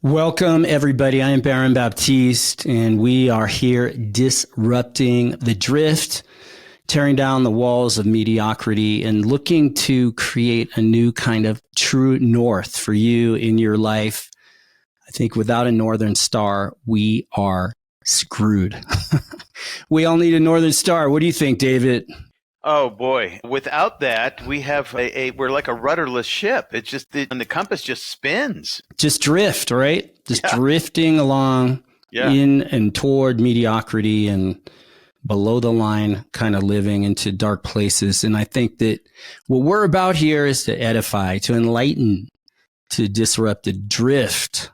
Welcome, everybody. I am Baron Baptiste, and we are here disrupting the drift, tearing down the walls of mediocrity, and looking to create a new kind of true north for you in your life. I think without a northern star, we are screwed. We all need a northern star. What do you think, David? Oh boy! Without that, we're like a rudderless ship. It's just and the compass just spins. Just drift, right? Just drifting along in and toward mediocrity and below the line, kind of living into dark places. And I think that what we're about here is to edify, to enlighten, to disrupt the drift,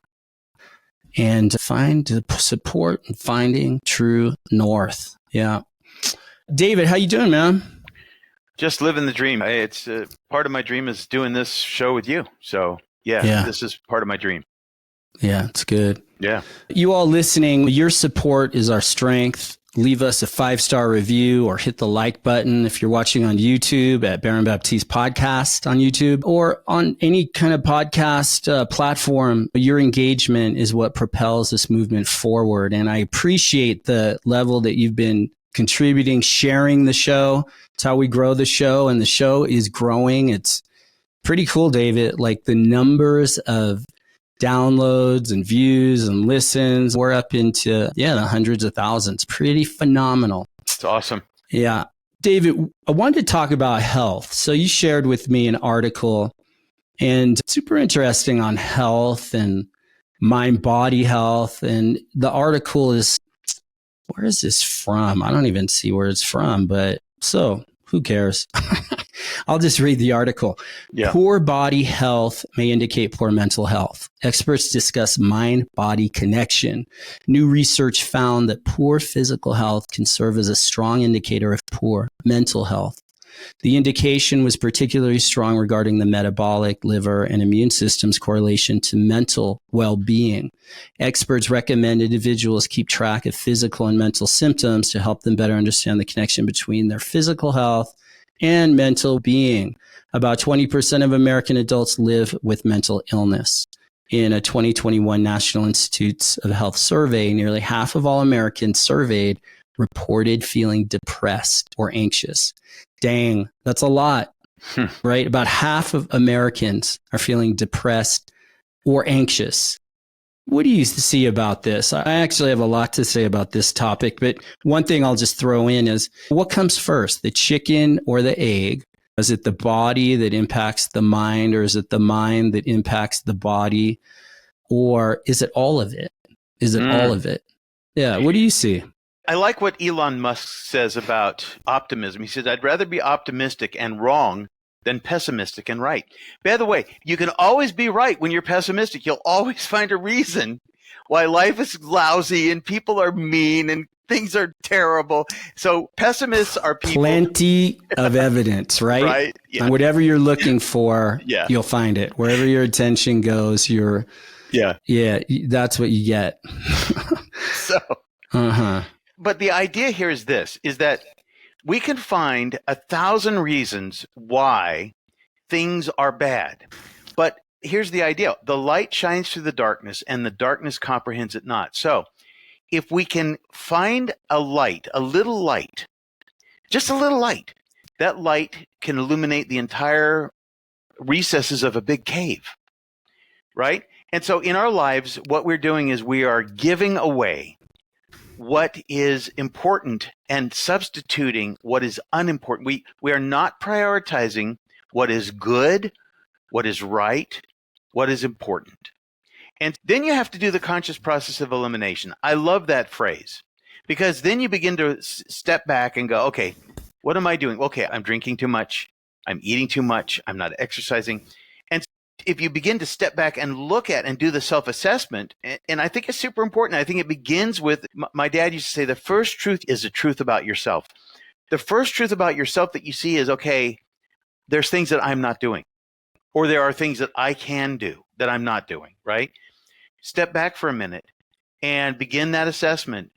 and to find the support in finding true north. Yeah. David, how you doing, man? Just living the dream. It's part of my dream is doing this show with you. So this is part of my dream. Yeah, it's good. Yeah. You all listening, your support is our strength. Leave us a 5-star review or hit the like button if you're watching on YouTube at Baron Baptiste Podcast on YouTube or on any kind of podcast platform. Your engagement is what propels this movement forward. And I appreciate the level that you've been contributing, sharing the show. It's how we grow the show, and the show is growing. It's pretty cool, David. Like the numbers of downloads and views and listens, we're up into the hundreds of thousands. Pretty phenomenal. It's awesome. Yeah. David, I wanted to talk about health. So you shared with me an article, and super interesting on health and mind-body health. And the article is, where is this from? I don't even see where it's from, but so who cares? I'll just read the article. Yeah. Poor body health may indicate poor mental health. Experts discuss mind-body connection. New research found that poor physical health can serve as a strong indicator of poor mental health. The indication was particularly strong regarding the metabolic, liver, and immune system's correlation to mental well-being. Experts recommend individuals keep track of physical and mental symptoms to help them better understand the connection between their physical health and mental being. About 20% of American adults live with mental illness. In a 2021 National Institutes of Health survey, nearly half of all Americans surveyed reported feeling depressed or anxious. Dang, that's a lot, right? About half of Americans are feeling depressed or anxious. What do you see about this? I actually have a lot to say about this topic, but one thing I'll just throw in is, what comes first, the chicken or the egg? Is it the body that impacts the mind, or is it the mind that impacts the body? Or is it all of it? Is it all of it? Yeah, what do you see? I like what Elon Musk says about optimism. He says, I'd rather be optimistic and wrong than pessimistic and right. By the way, you can always be right when you're pessimistic. You'll always find a reason why life is lousy and people are mean and things are terrible. So pessimists are people. Plenty of evidence, right? Right. Yeah. And whatever you're looking for, you'll find it. Wherever your attention goes, that's what you get. But the idea here is this, is that we can find 1,000 reasons why things are bad. But here's the idea. The light shines through the darkness, and the darkness comprehends it not. So if we can find a light, a little light, just a little light, that light can illuminate the entire recesses of a big cave, right? And so in our lives, what we're doing is we are giving away what is important and substituting what is unimportant. We are not prioritizing what is good, what is right, what is important. And then you have to do the conscious process of elimination. I love that phrase, because then you begin to step back and go, okay, what am I doing? Okay, I'm drinking too much. I'm eating too much. I'm not exercising. And if you begin to step back and look at and do the self-assessment, and I think it's super important. I think it begins with, my dad used to say, the first truth is the truth about yourself. The first truth about yourself that you see is, okay, there's things that I'm not doing, or there are things that I can do that I'm not doing, right? Step back for a minute and begin that assessment.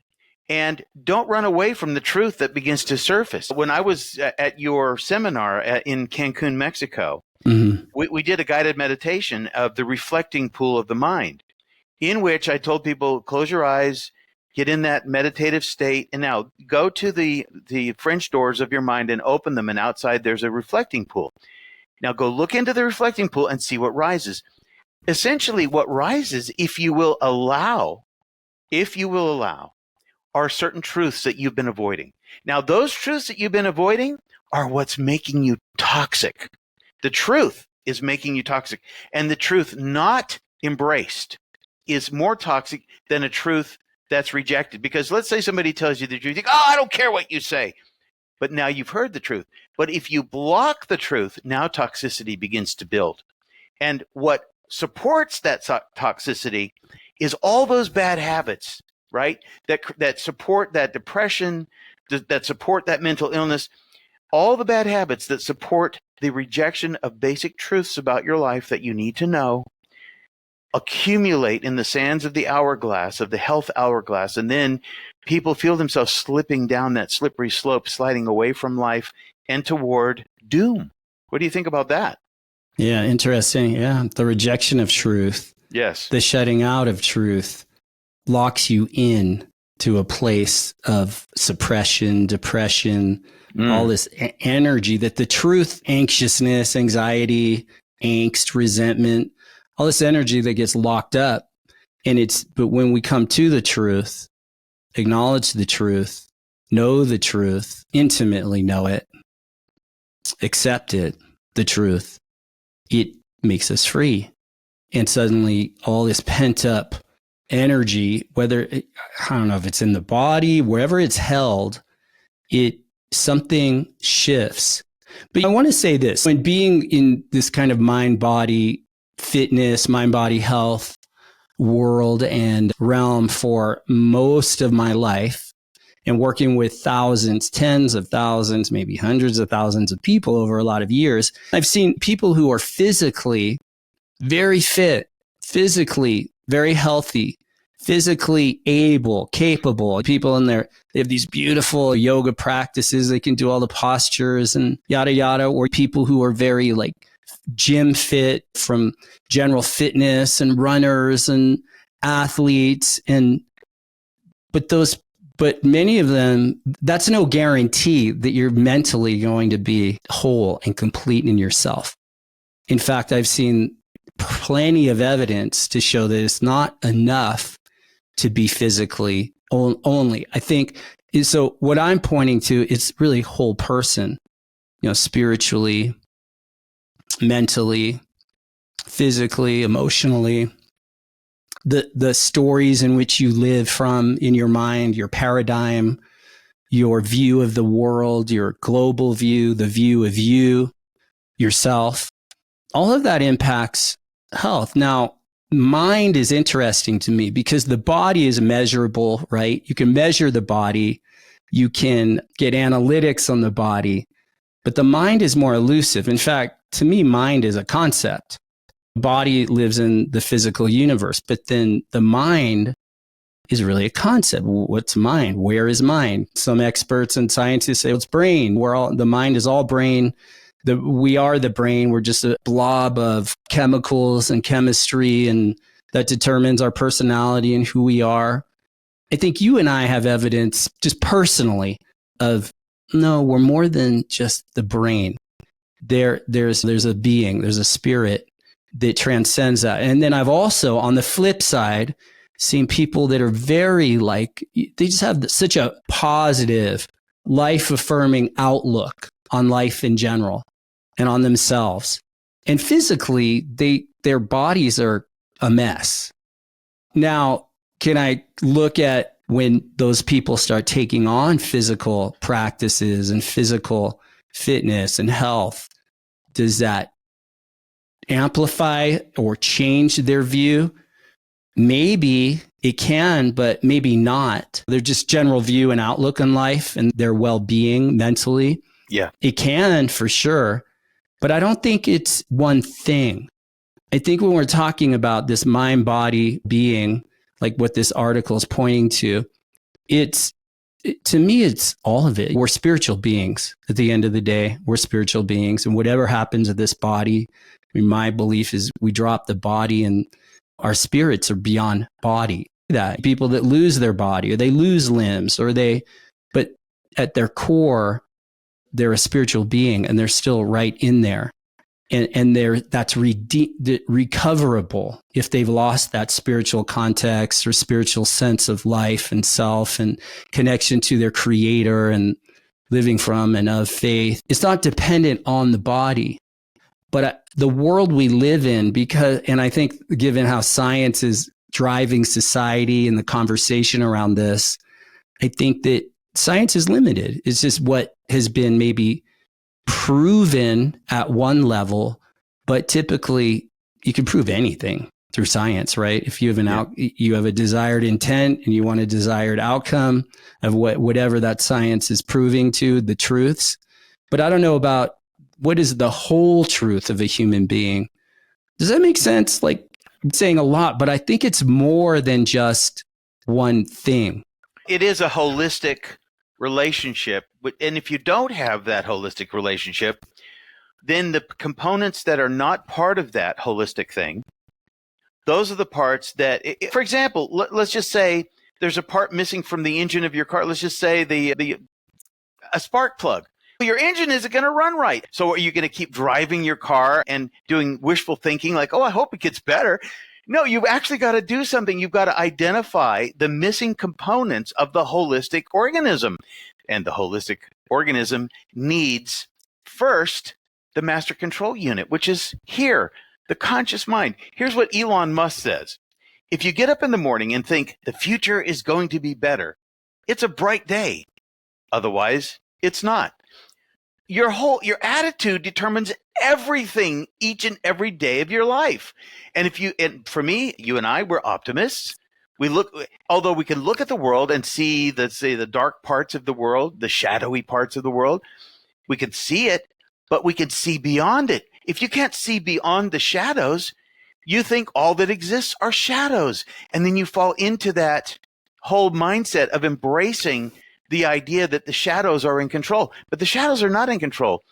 And don't run away from the truth that begins to surface. When I was at your seminar in Cancun, Mexico, we did a guided meditation of the reflecting pool of the mind. in which I told people, close your eyes, get in that meditative state, and now go to the French doors of your mind and open them, and outside there's a reflecting pool. Now go look into the reflecting pool and see what rises. Essentially, what rises, if you will allow, are certain truths that you've been avoiding. Now, those truths that you've been avoiding are what's making you toxic. The truth is making you toxic. And the truth not embraced is more toxic than a truth that's rejected. Because let's say somebody tells you the truth, you think, oh, I don't care what you say. But now you've heard the truth. But if you block the truth, now toxicity begins to build. And what supports that toxicity is all those bad habits, right? That support that depression, that support that mental illness, all the bad habits that support the rejection of basic truths about your life that you need to know accumulate in the sands of the hourglass, of the health hourglass. And then people feel themselves slipping down that slippery slope, sliding away from life and toward doom. What do you think about that? Yeah, interesting. Yeah, the rejection of truth. Yes. The shutting out of truth locks you in to a place of suppression, depression, all this energy that the truth, anxiousness, anxiety, angst, resentment, all this energy that gets locked up. But when we come to the truth, acknowledge the truth, know the truth, intimately know it, accept it, the truth, it makes us free. And suddenly all this pent up energy, I don't know if it's in the body, wherever it's held, something shifts. But I want to say this, when being in this kind of mind-body fitness, mind-body health world and realm for most of my life, and working with thousands, tens of thousands, maybe hundreds of thousands of people over a lot of years, I've seen people who are physically very fit, physically very healthy, physically able, capable people they have these beautiful yoga practices. They can do all the postures and yada, yada, or people who are very like gym fit from general fitness and runners and athletes. But many of them, that's no guarantee that you're mentally going to be whole and complete in yourself. In fact, I've seen plenty of evidence to show that it's not enough to be physically only. I think so. What I'm pointing to is really whole person, spiritually, mentally, physically, emotionally. The stories in which you live from in your mind, your paradigm, your view of the world, your global view, the view of you, yourself, all of that impacts health. Now, mind is interesting to me because the body is measurable, right? You can measure the body. You can get analytics on the body, but the mind is more elusive. In fact, to me, mind is a concept. Body lives in the physical universe, but then the mind is really a concept. What's mind? Where is mind? Some experts and scientists say it's brain. The mind is all brain. We are the brain. We're just a blob of chemicals and chemistry, and that determines our personality and who we are. I think you and I have evidence just personally of, no, we're more than just the brain. There's a being, there's a spirit that transcends that. And then I've also, on the flip side, seen people that are very they just have such a positive, life-affirming outlook on life in general and on themselves. And physically, their bodies are a mess. Now, can I look at when those people start taking on physical practices and physical fitness and health? Does that amplify or change their view? Maybe it can, but maybe not. They're just general view and outlook on life and their well-being mentally. Yeah. It can for sure, but I don't think it's one thing. I think when we're talking about this mind, body, being, like what this article is pointing to, to me, it's all of it. We're spiritual beings at the end of the day. We're spiritual beings, and whatever happens to this body, my belief is we drop the body and our spirits are beyond body. That people that lose their body or they lose limbs but at their core, they're a spiritual being and they're still right in there. And that's recoverable if they've lost that spiritual context or spiritual sense of life and self and connection to their creator and living from and of faith. It's not dependent on the body, but the world we live in, and I think given how science is driving society and the conversation around this, I think that science is limited. It's just what has been maybe proven at one level, but typically you can prove anything through science, right? If you have you have a desired intent and you want a desired outcome of whatever that science is proving to the truths. But I don't know about what is the whole truth of a human being. Does that make sense? Like I'm saying a lot, but I think it's more than just one thing. It is a holistic relationship. And if you don't have that holistic relationship, then the components that are not part of that holistic thing, those are the parts that, for example, let's just say there's a part missing from the engine of your car. Let's just say a spark plug. Your engine isn't going to run right. So are you going to keep driving your car and doing wishful thinking like, oh, I hope it gets better? No, you've actually got to do something. You've got to identify the missing components of the holistic organism. And the holistic organism needs first the master control unit, which is here, the conscious mind. Here's what Elon Musk says. If you get up in the morning and think the future is going to be better, it's a bright day. Otherwise, it's not. Your attitude determines everything each and every day of your life. And for me, you and I, we're optimists. Although we can look at the world and see the dark parts of the world, the shadowy parts of the world, we can see it, but we can see beyond it. If you can't see beyond the shadows, you think all that exists are shadows. And then you fall into that whole mindset of embracing the idea that the shadows are in control. But the shadows are not in control.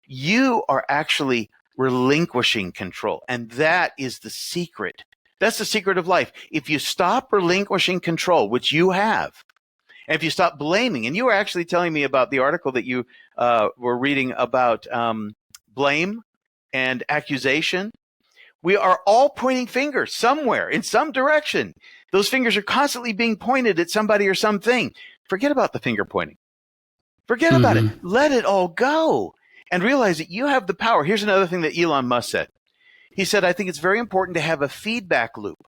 You are actually relinquishing control. And that is the secret. That's the secret of life. If you stop relinquishing control, which you have, and if you stop blaming, and you were actually telling me about the article that you were reading about blame and accusation. We are all pointing fingers somewhere in some direction. Those fingers are constantly being pointed at somebody or something. Forget about the finger pointing. Forget about it. Let it all go and realize that you have the power. Here's another thing that Elon Musk said. He said, I think it's very important to have a feedback loop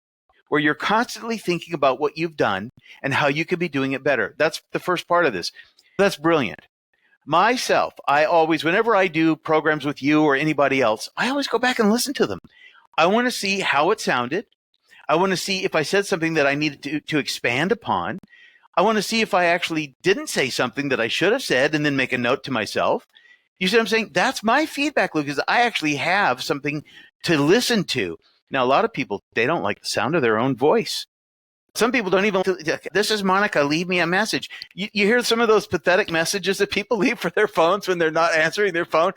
where you're constantly thinking about what you've done and how you could be doing it better. That's the first part of this. That's brilliant. Myself, whenever I do programs with you or anybody else, I always go back and listen to them. I want to see how it sounded. I want to see if I said something that I needed to expand upon. I want to see if I actually didn't say something that I should have said and then make a note to myself. You see what I'm saying? That's my feedback loop, because I actually have something to listen to. Now, a lot of people, they don't like the sound of their own voice. Some people don't even, this is Monica, leave me a message. You hear some of those pathetic messages that people leave for their phones when they're not answering their phone.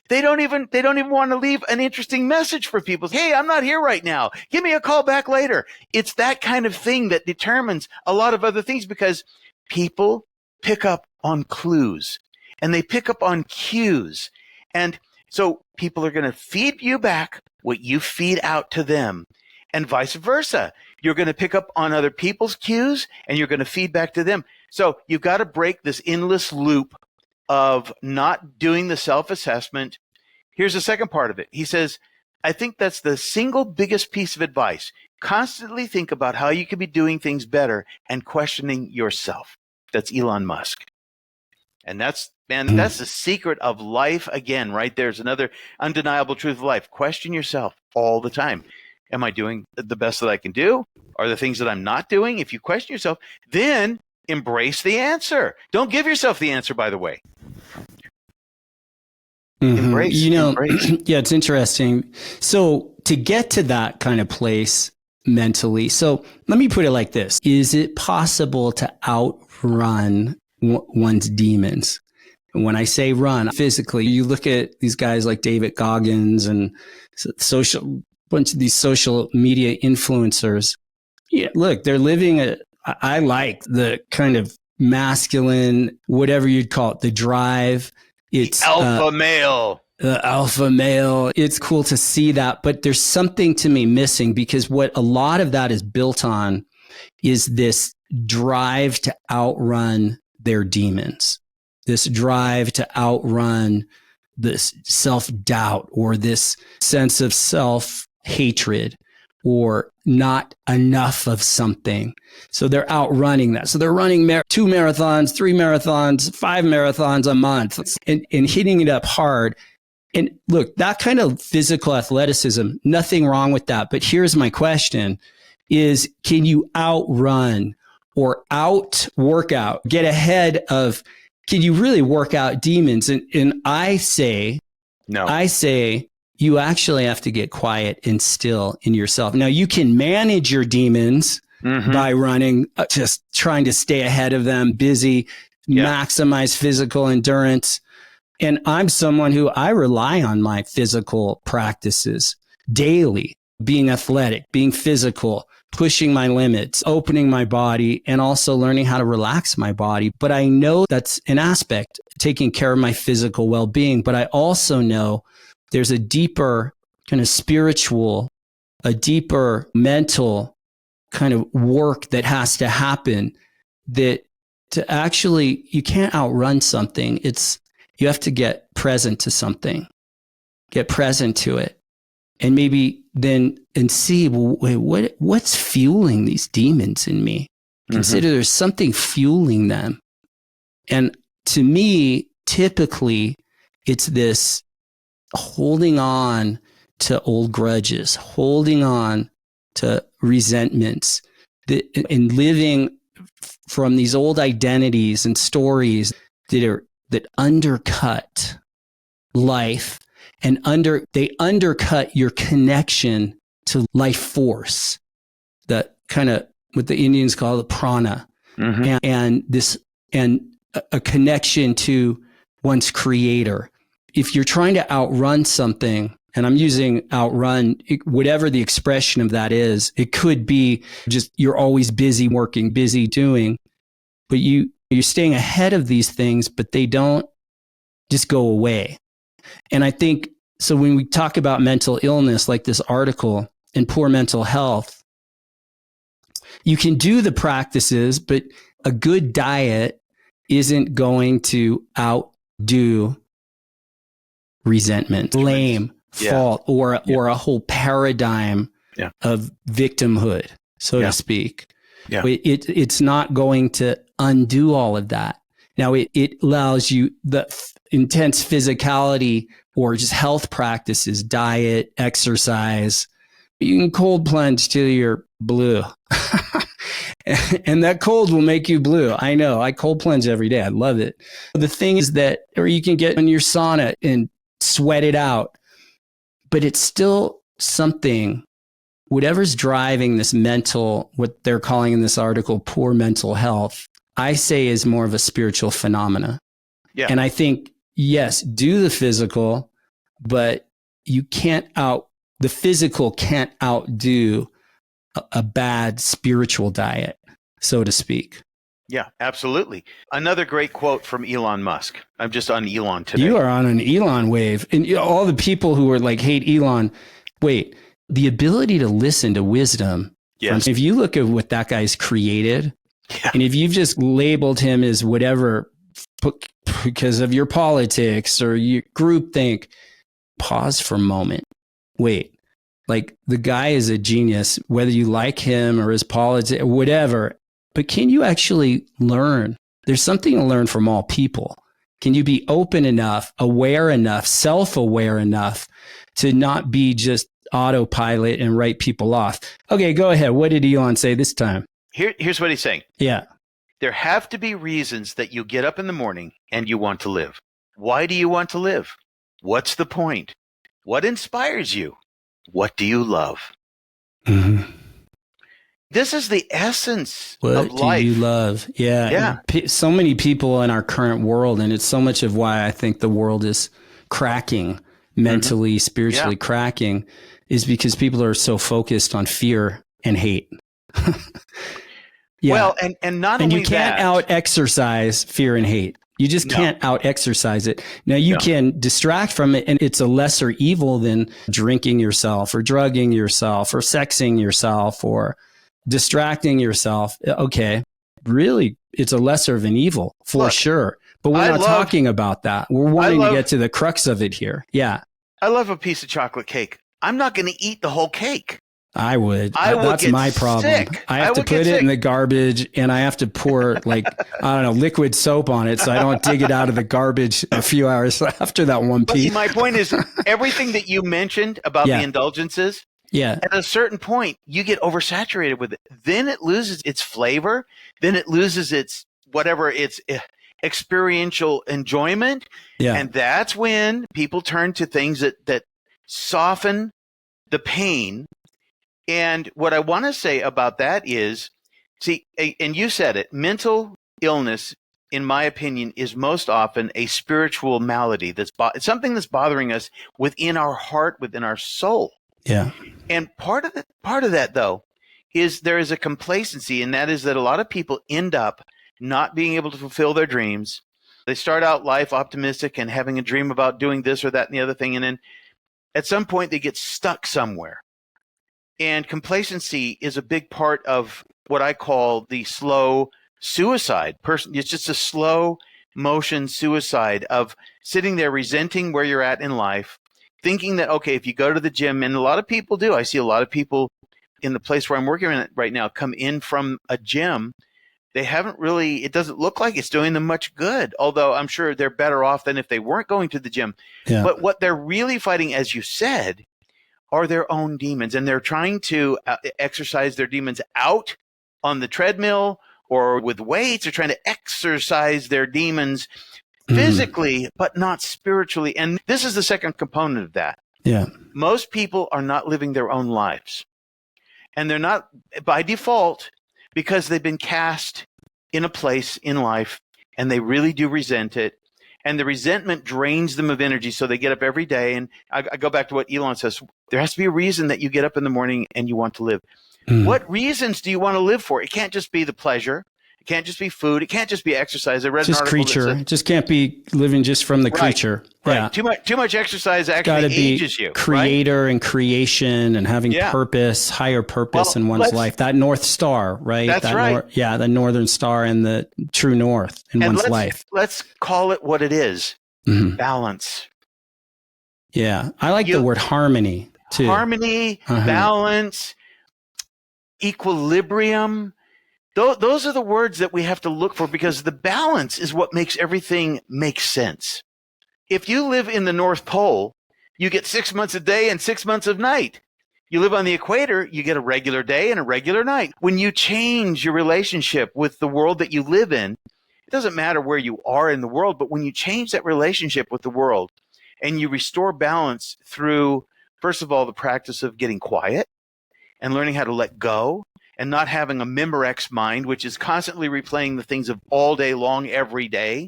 They don't even want to leave an interesting message for people. Hey, I'm not here right now. Give me a call back later. It's that kind of thing that determines a lot of other things, because people pick up on clues and they pick up on cues. And so people are going to feed you back what you feed out to them, and vice versa. You're going to pick up on other people's cues and you're going to feed back to them. So you've got to break this endless loop of not doing the self-assessment. Here's the second part of it. He says, I think that's the single biggest piece of advice. Constantly think about how you could be doing things better and questioning yourself. That's Elon Musk. And that's the secret of life. Again, right there's another undeniable truth of life. Question yourself all the time. Am I doing the best that I can do? Are there things that I'm not doing? If you question yourself, then embrace the answer. Don't give yourself the answer, by the way. Embrace. Yeah, it's interesting. So to get to that kind of place mentally, so let me put it like this. Is it possible to outrun one's demons? And when I say run physically, you look at these guys like David Goggins and social bunch of these social media influencers. Yeah, look, they're living I like the kind of masculine, whatever you'd call it, the drive. It's alpha male. The alpha male. It's cool to see that, but there's something to me missing, because what a lot of that is built on is this drive to outrun their demons, this drive to outrun this self-doubt or this sense of self-hatred or not enough of something. So they're outrunning that. So they're running 2 marathons, 3 marathons, 5 marathons a month and hitting it up hard. And look, that kind of physical athleticism, nothing wrong with that. But here's my question is, can you outrun or out workout, get ahead of, can you really work out demons? And I say, no. I say you actually have to get quiet and still in yourself. Now you can manage your demons by running, just trying to stay ahead of them, busy, maximize physical endurance. And I'm someone who I rely on my physical practices daily, being athletic, being physical, pushing my limits, opening my body, and also learning how to relax my body. But I know that's an aspect, taking care of my physical well-being. But I also know there's a deeper kind of spiritual, a deeper mental kind of work that has to happen, that to actually, you can't outrun something. You have to get present to something, get present to it. And maybe then and see, well, wait, what's fueling these demons in me? Consider there's something fueling them. And to me, typically, it's this holding on to old grudges, holding on to resentments, and living from these old identities and stories that undercut life. And they undercut your connection to life force, that kind of what the Indians call the prana, and a connection to one's creator. If you're trying to outrun something, and I'm using outrun, whatever the expression of that is, it could be just you're always busy working, busy doing, but you're staying ahead of these things, but they don't just go away. And I think, so when we talk about mental illness, like this article, and poor mental health, you can do the practices, but a good diet isn't going to outdo resentment, blame, fault, or a whole paradigm of victimhood, so to speak. Yeah. It's not going to undo all of that. Now, it allows you the intense physicality or just health practices, diet, exercise. You can cold plunge till you're blue. And that cold will make you blue. I know. I cold plunge every day. I love it. The thing is that, or you can get in your sauna and sweat it out, but it's still something, whatever's driving this mental, what they're calling in this article, poor mental health, I say is more of a spiritual phenomena. Yeah. And I think, yes, do the physical, but the physical can't outdo a bad spiritual diet, so to speak. Yeah, absolutely. Another great quote from Elon Musk. I'm just on Elon today. You are on an Elon wave. And all the people who are like, hate Elon, wait, the ability to listen to wisdom. Yes. If you look at what that guy's created, and if you've just labeled him as whatever because of your politics or your groupthink, pause for a moment. Wait, like the guy is a genius, whether you like him or his politics, whatever. But can you actually learn? There's something to learn from all people. Can you be open enough, aware enough, self-aware enough to not be just autopilot and write people off? Okay, go ahead. What did Elon say this time? Here's what he's saying. Yeah. There have to be reasons that you get up in the morning and you want to live. Why do you want to live? What's the point? What inspires you? What do you love? Mm-hmm. This is the essence of life. What do you love? Yeah. So many people in our current world, and it's so much of why I think the world is cracking, mentally, spiritually cracking. is because people are so focused on fear and hate. Yeah. Well, and not And only you can't that, out exercise fear and hate. You just No. can't out exercise it. Now you No. can distract from it, and it's a lesser evil than drinking yourself or drugging yourself or sexing yourself or distracting yourself. Okay. Really, it's a lesser of an evil for Look, sure. But we're I not love- talking about that. We're wanting to get to the crux of it here. Yeah. I love a piece of chocolate cake. I'm not going to eat the whole cake. I would. I would That's get my problem. sick. I have to would get put it sick. in the garbage, and I have to pour like, I don't know, liquid soap on it so I don't dig it out of the garbage a few hours after that one But piece. my point is, everything that you mentioned about Yeah. the indulgences, Yeah. at a certain point, you get oversaturated with it. Then it loses its flavor. Then it loses its whatever its experiential enjoyment. Yeah. And that's when people turn to things that soften the pain. And what I want to say about that is, see, and you said it, mental illness, in my opinion, is most often a spiritual malady. It's something that's bothering us within our heart, within our soul. Yeah. And part of that, though, is there is a complacency, and that is that a lot of people end up not being able to fulfill their dreams. They start out life optimistic and having a dream about doing this or that and the other thing, and then at some point they get stuck somewhere. And complacency is a big part of what I call the slow suicide. It's just a slow motion suicide of sitting there resenting where you're at in life, thinking that, okay, if you go to the gym, and a lot of people do, I see a lot of people in the place where I'm working at right now come in from a gym. They haven't really, it doesn't look like it's doing them much good, although I'm sure they're better off than if they weren't going to the gym. Yeah. But what they're really fighting, as you said, are their own demons, and they're trying to exercise their demons out on the treadmill or with weights. They're trying to exercise their demons physically, but not spiritually. And this is the second component of that. Yeah. Most people are not living their own lives, and they're not by default because they've been cast in a place in life, and they really do resent it. And the resentment drains them of energy, so they get up every day. And I go back to what Elon says. There has to be a reason that you get up in the morning and you want to live. What reasons do you want to live for? It can't just be the pleasure. It can't just be food. It can't just be exercise. I read Just an article creature. that said, It just can't be living just from the creature. right. Yeah. Too much exercise Got to actually be ages you. creator and creation and having Yeah. purpose, higher purpose Well, in one's life. That North Star, right? That's right. The Northern Star and the true North in And one's life. let's call it what it is. Mhm. Balance. Yeah. I like the word harmony too. Harmony, balance, equilibrium. Those are the words that we have to look for, because the balance is what makes everything make sense. If you live in the North Pole, you get 6 months a day and 6 months of night. You live on the equator, you get a regular day and a regular night. When you change your relationship with the world that you live in, it doesn't matter where you are in the world, but when you change that relationship with the world and you restore balance through, first of all, the practice of getting quiet and learning how to let go and not having a Memorex mind, which is constantly replaying the things of all day long, every day.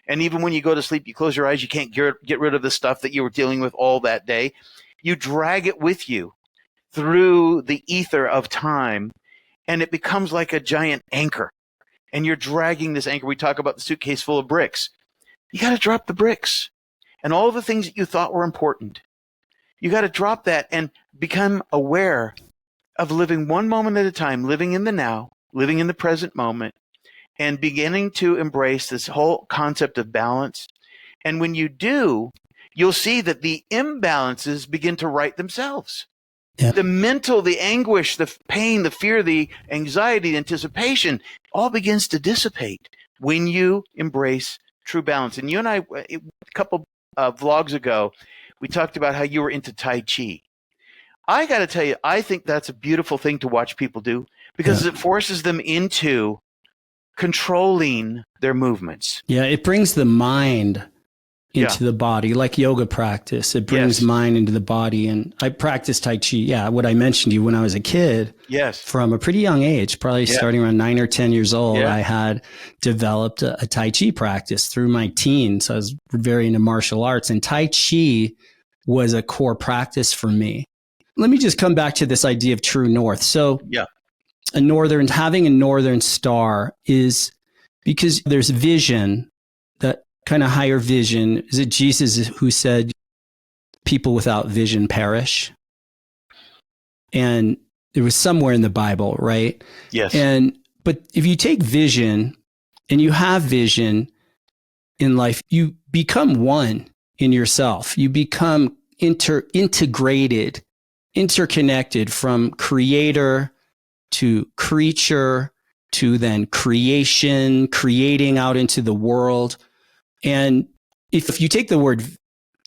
And even when you go to sleep, you close your eyes, you can't get rid of the stuff that you were dealing with all that day. You drag it with you through the ether of time, and it becomes like a giant anchor. And you're dragging this anchor. We talk about the suitcase full of bricks. You got to drop the bricks and all the things that you thought were important. You got to drop that and become aware of living one moment at a time, living in the now, living in the present moment, and beginning to embrace this whole concept of balance. And when you do, you'll see that the imbalances begin to right themselves. Yeah. The mental, the anguish, the pain, the fear, the anxiety, the anticipation, all begins to dissipate when you embrace true balance. And you and I, a couple vlogs ago, we talked about how you were into Tai Chi. I got to tell you, I think that's a beautiful thing to watch people do, because it forces them into controlling their movements. Yeah, it brings the mind into the body, like yoga practice. It brings mind into the body. And I practiced Tai Chi. Yeah, what I mentioned to you when I was a kid. Yes. From a pretty young age, probably starting around 9 or 10 years old, I had developed a Tai Chi practice through my teens. I was very into martial arts, and Tai Chi was a core practice for me. let me just come back to this idea of true north. So Yeah. having a northern star is because there's vision, that kind of higher vision. Is it Jesus who said people without vision perish? And it was somewhere in the Bible, right? Yes. But if you take vision and you have vision in life, you become one in yourself. You become integrated, interconnected from creator to creature to then creating out into the world. And if you take the word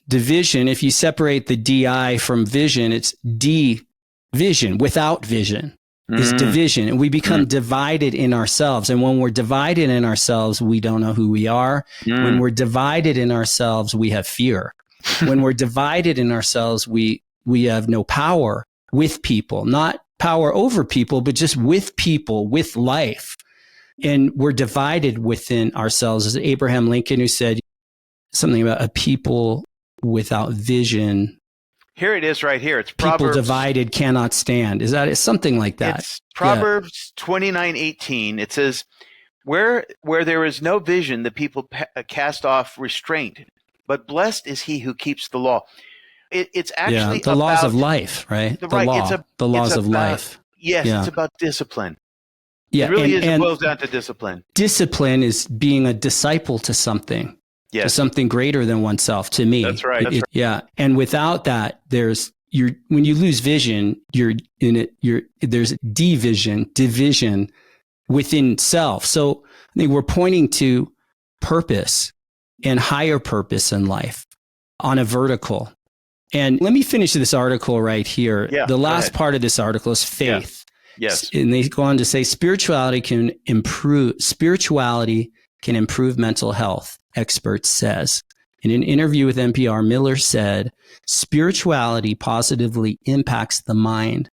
division, if you separate the DI from vision, it's division. Without vision is division. And we become divided in ourselves. And when we're divided in ourselves, we don't know who we are. When we're divided in ourselves, we have fear. When we're divided in ourselves, we have no power with people, not power over people, but just with people, with life. And we're divided within ourselves. As Abraham Lincoln, who said something about a people without vision. Here it is right here. It's people Proverbs. Divided cannot stand. Is that something like that? It's Proverbs 29:18. It says, where there is no vision, the people cast off restraint, but blessed is he who keeps the law. It's actually the laws of life, right? The laws of life. Yes, it's about discipline. Yeah, it really it boils down to discipline. Discipline is being a disciple to something. Yes. To something greater than oneself, to me. That's right. That's right. Yeah. And without that, when you lose vision, there's division within self. So I think we're pointing to purpose and higher purpose in life on a vertical. And let me finish this article right here. Yeah, the last part of this article is faith. Yeah. Yes. And they go on to say spirituality can improve mental health, expert says. In an interview with NPR, Miller said, spirituality positively impacts the mind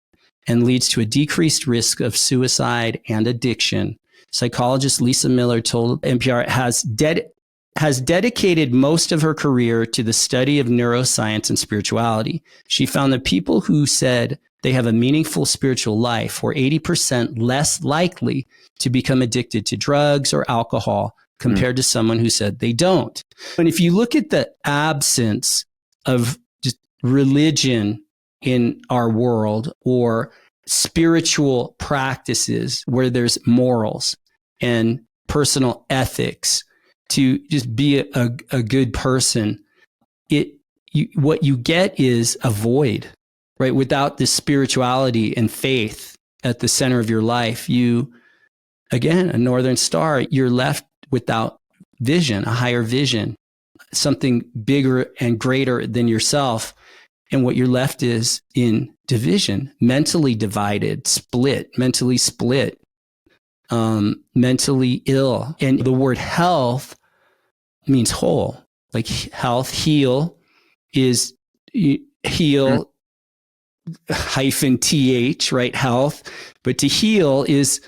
and leads to a decreased risk of suicide and addiction. Psychologist Lisa Miller told NPR has dedicated most of her career to the study of neuroscience and spirituality. She found that people who said they have a meaningful spiritual life were 80% less likely to become addicted to drugs or alcohol compared to someone who said they don't. And if you look at the absence of just religion in our world or spiritual practices where there's morals and personal ethics to just be a good person, what you get is a void, right? Without this spirituality and faith at the center of your life, again, a northern star, you're left without vision, a higher vision, something bigger and greater than yourself. And what you're left is in division, mentally divided, mentally split, mentally ill. And the word health means whole, like health, heal is heal hyphen TH, right? Health. But to heal is,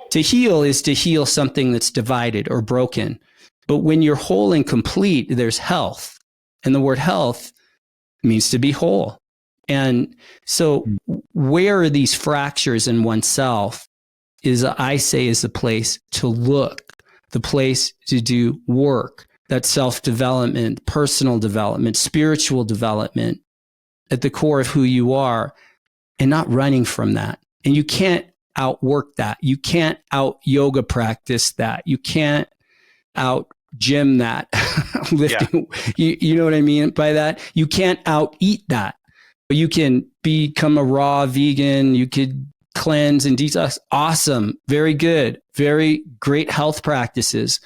to heal something that's divided or broken. But when you're whole and complete, there's health. And the word health means to be whole. And so where are these fractures in oneself is the place to look, the place to do work, that self-development, personal development, spiritual development at the core of who you are, and not running from that. And you can't outwork that. You can't out yoga practice that. You can't out gym that. Lifting. Yeah. You know what I mean by that? You can't out eat that. You can become a raw vegan. You could cleanse and detox. Awesome. Very good. Very great health practices.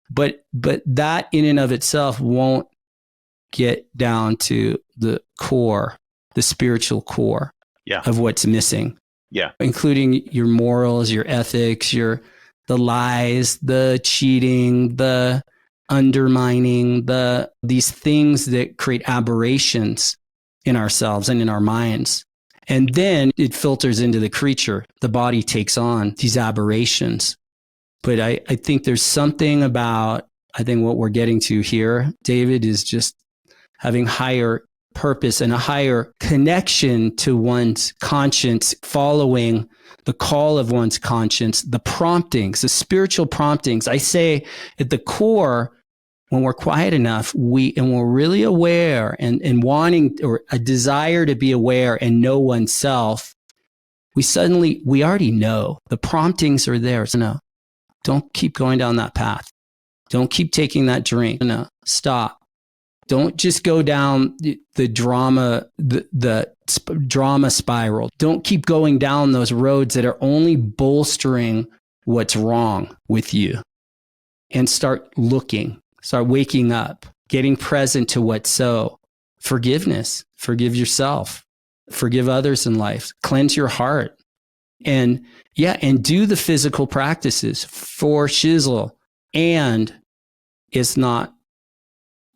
But that in and of itself won't get down to the core, the spiritual core of what's missing. Yeah. Including your morals, your ethics, the lies, the cheating, the undermining, these things that create aberrations in ourselves and in our minds. And then it filters into the creature. The body takes on these aberrations. But I think there's something about, I think what we're getting to here, David, is just having higher purpose and a higher connection to one's conscience, following the call of one's conscience, the promptings, the spiritual promptings. I say at the core, when we're quiet enough, and we're really aware and wanting, or a desire to be aware and know oneself, we already know the promptings are there. So no, don't keep going down that path. Don't keep taking that drink. No, stop. Don't just go down the drama, the drama spiral. Don't keep going down those roads that are only bolstering what's wrong with you. And start looking, start waking up, getting present to what's so. Forgiveness, forgive yourself, forgive others in life, cleanse your heart. And do the physical practices for shizzle. And it's not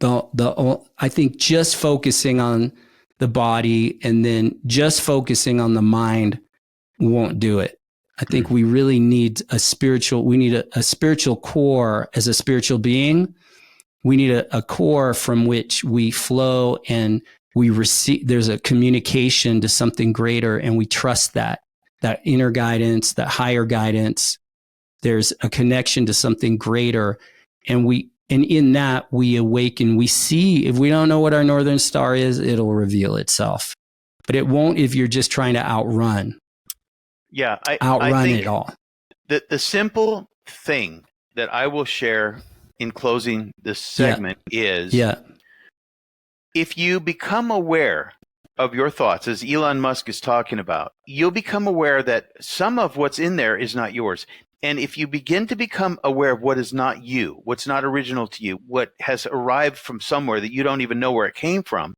I think just focusing on the body and then just focusing on the mind won't do it. I think we really need a spiritual core as a spiritual being. We need a core from which we flow and we receive. There's a communication to something greater, and we trust that inner guidance, that higher guidance. There's a connection to something greater, and in that we awaken. We see. If we don't know what our northern star is, it'll reveal itself, but it won't if you're just trying to outrun. Yeah, I think it all. The simple thing that I will share in closing this segment is if you become aware of your thoughts, as Elon Musk is talking about, you'll become aware that some of what's in there is not yours. And if you begin to become aware of what is not you, what's not original to you, what has arrived from somewhere that you don't even know where it came from,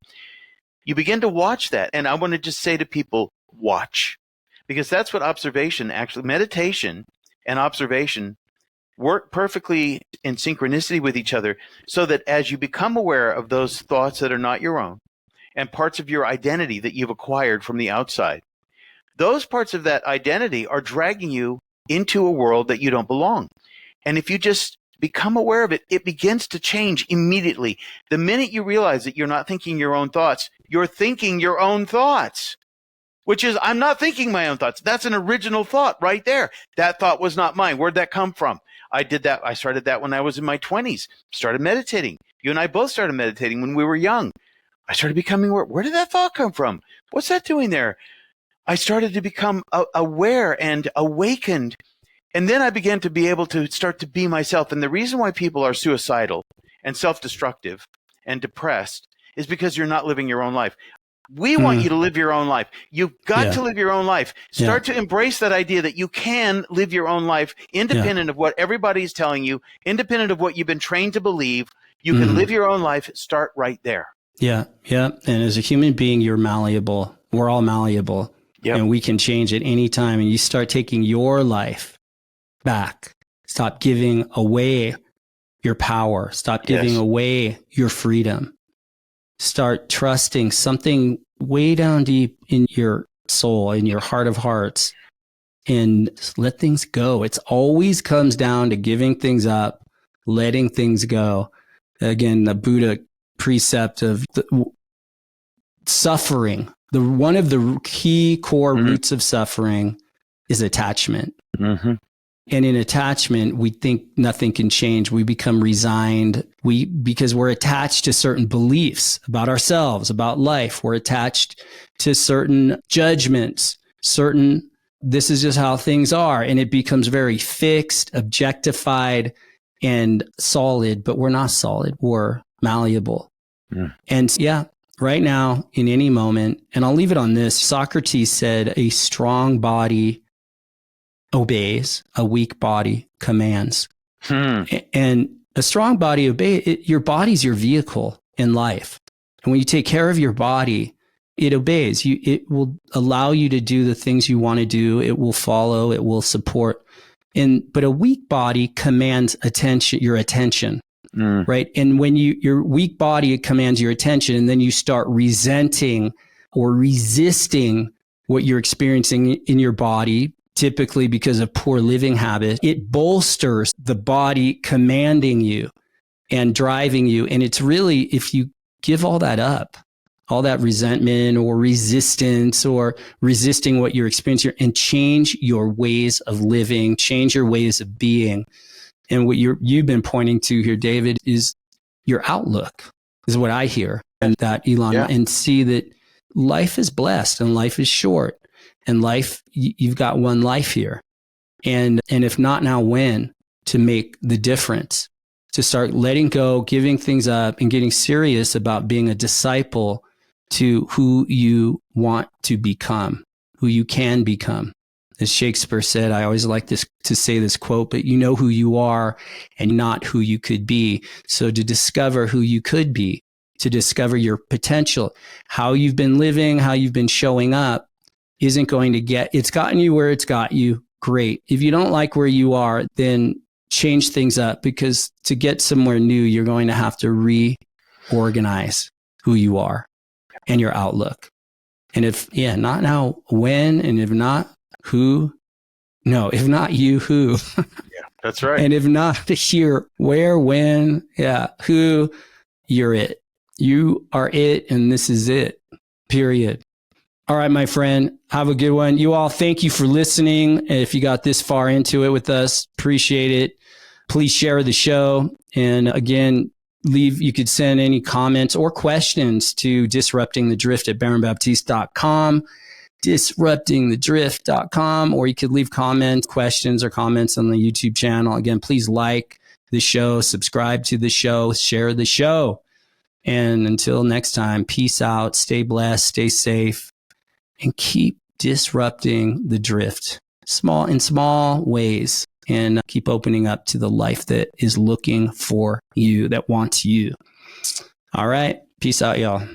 you begin to watch that. And I want to just say to people, watch. Because that's what meditation and observation work perfectly in synchronicity with each other, so that as you become aware of those thoughts that are not your own and parts of your identity that you've acquired from the outside, those parts of that identity are dragging you into a world that you don't belong. And if you just become aware of it, it begins to change immediately. The minute you realize that you're not thinking your own thoughts, you're thinking your own thoughts. Which is, I'm not thinking my own thoughts. That's an original thought right there. That thought was not mine. Where'd that come from? I did that. I started that when I was in my 20s. Started meditating. You and I both started meditating when we were young. I started becoming aware. Where did that thought come from? What's that doing there? I started to become aware and awakened. And then I began to be able to start to be myself. And the reason why people are suicidal and self-destructive and depressed is because you're not living your own life. We want you to live your own life. You've got to live your own life. Start to embrace that idea that you can live your own life independent of what everybody's telling you, independent of what you've been trained to believe. You can live your own life. Start right there. Yeah. Yeah. And as a human being, you're malleable. We're all malleable. Yep. And we can change at any time. And you start taking your life back. Stop giving away your power. Stop giving away your freedom. Start trusting something way down deep in your soul, in your heart of hearts, and just let things go. It always comes down to giving things up, letting things go. Again, the Buddha precept of suffering. One of the key core roots of suffering is attachment. Mm-hmm. And in attachment, we think nothing can change. We become resigned. Because we're attached to certain beliefs about ourselves, about life. We're attached to certain judgments, this is just how things are. And it becomes very fixed, objectified, and solid. But we're not solid. We're malleable. Mm. And right now, in any moment, and I'll leave it on this, Socrates said, a strong body obeys, a weak body commands. And a strong body obeys. Your body's your vehicle in life. And when you take care of your body, it obeys. It will allow you to do the things you want to do. It will follow. It will support. But a weak body commands your attention. Right? And when your weak body commands your attention, and then you start resenting or resisting what you're experiencing in your body, typically because of poor living habits, it bolsters the body commanding you and driving you. And it's really, if you give all that up, all that resentment or resistance or resisting what you're experiencing, and change your ways of living, change your ways of being. And what you've been pointing to here, David, is your outlook, is what I hear. And that, Elon, and see that life is blessed and life is short, and life, you've got one life here. And if not now, when? To make the difference, to start letting go, giving things up, and getting serious about being a disciple to who you want to become, who you can become. As Shakespeare said, I always like to say this quote, but you know who you are and not who you could be. So to discover who you could be, to discover your potential, how you've been living, how you've been showing up isn't going to it's gotten you where it's got you. Great. If you don't like where you are, then change things up, because to get somewhere new, you're going to have to reorganize who you are and your outlook. And if, not now, when, and if not, who? No, if not you, who? That's right. And if not here, where, when, who? You're it. You are it, and this is it. Period. All right, my friend, have a good one. You all, thank you for listening. If you got this far into it with us, appreciate it. Please share the show. And again, you could send any comments or questions to disruptingthedrift@baronbaptiste.com, disruptingthedrift.com, or you could leave questions or comments on the YouTube channel. Again, please like the show, subscribe to the show, share the show. And until next time, peace out, stay blessed, stay safe, and keep disrupting the drift in small ways, and keep opening up to the life that is looking for you, that wants you. All right. Peace out, y'all.